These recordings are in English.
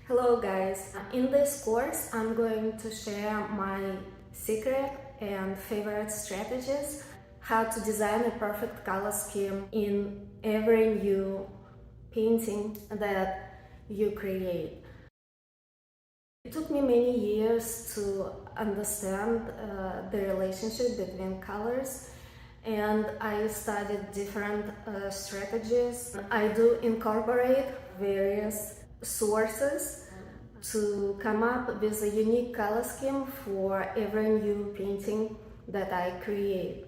Hello guys, in this course I'm going to share my secret and favorite strategies how to design a perfect color scheme in every new painting that you create. It took me many years to understand the relationship between colors, and I studied different strategies. I do incorporate various sources to come up with a unique color scheme for every new painting that I create.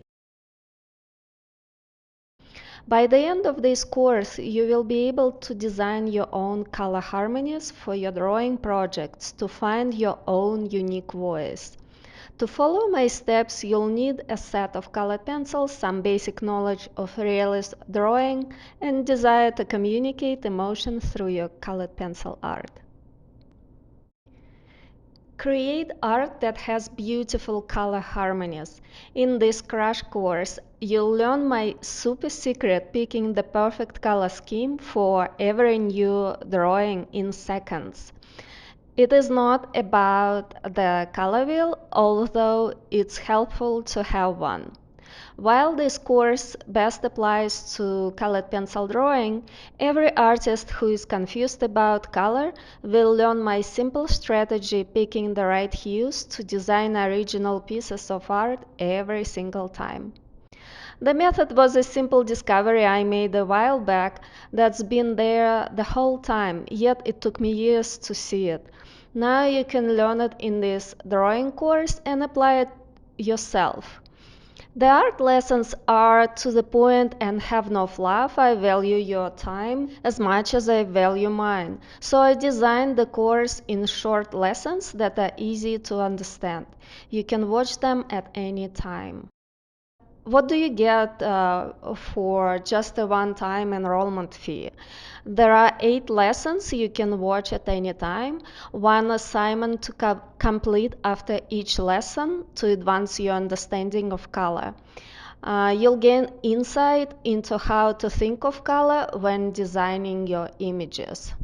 By the end of this course, you will be able to design your own color harmonies for your drawing projects to find your own unique voice. To follow my steps, you'll need a set of colored pencils, some basic knowledge of realist drawing, and desire to communicate emotion through your colored pencil art. Create art that has beautiful color harmonies. In this crash course, you'll learn my super secret picking the perfect color scheme for every new drawing in seconds. It is not about the color wheel, although it's helpful to have one. While this course best applies to colored pencil drawing, every artist who is confused about color will learn my simple strategy picking the right hues to design original pieces of art every single time. The method was a simple discovery I made a while back that's been there the whole time, yet it took me years to see it. Now you can learn it in this drawing course and apply it yourself. The art lessons are to the point and have no fluff. I value your time as much as I value mine. So I designed the course in short lessons that are easy to understand. You can watch them at any time. What do you get for just a one-time enrollment fee? There are 8 lessons you can watch at any time, one assignment to complete after each lesson to advance your understanding of color. You'll gain insight into how to think of color when designing your images.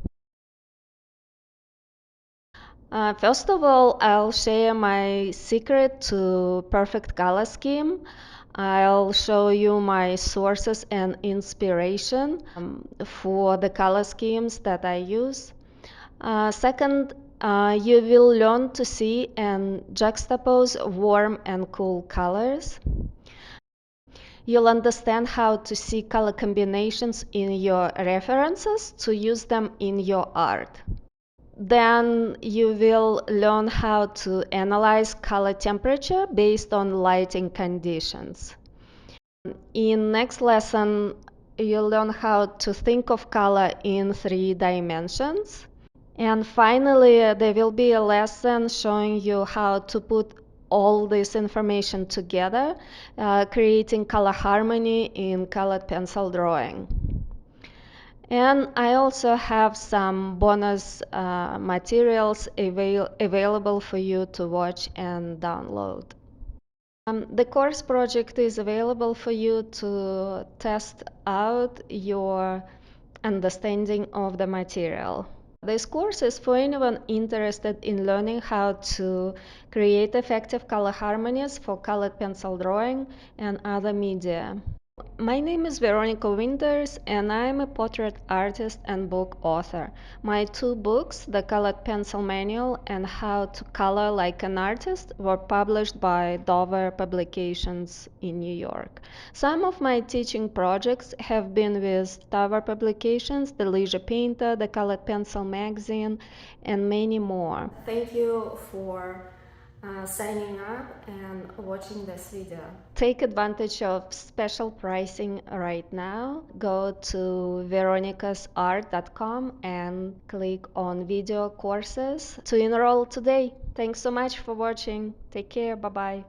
First of all, I'll share my secret to perfect color scheme. I'll show you my sources and inspiration for the color schemes that I use. Second, you will learn to see and juxtapose warm and cool colors. You'll understand how to see color combinations in your references to use them in your art. Then you will learn how to analyze color temperature based on lighting conditions. In next lesson, you'll learn how to think of color in 3 dimensions. And finally, there will be a lesson showing you how to put all this information together, creating color harmony in colored pencil drawing. And I also have some bonus materials available for you to watch and download. The course project is available for you to test out your understanding of the material. This course is for anyone interested in learning how to create effective color harmonies for colored pencil drawing and other media. My name is Veronica Winters, and I am a portrait artist and book author. My 2 books, The Colored Pencil Manual and How to Color Like an Artist, were published by Dover Publications in New York. Some of my teaching projects have been with Dover Publications, The Leisure Painter, The Colored Pencil Magazine, and many more. Thank you for signing up and watching this video. Take advantage of special pricing right now. Go to veronicasart.com and click on video courses to enroll today. Thanks so much for watching. Take care. Bye bye.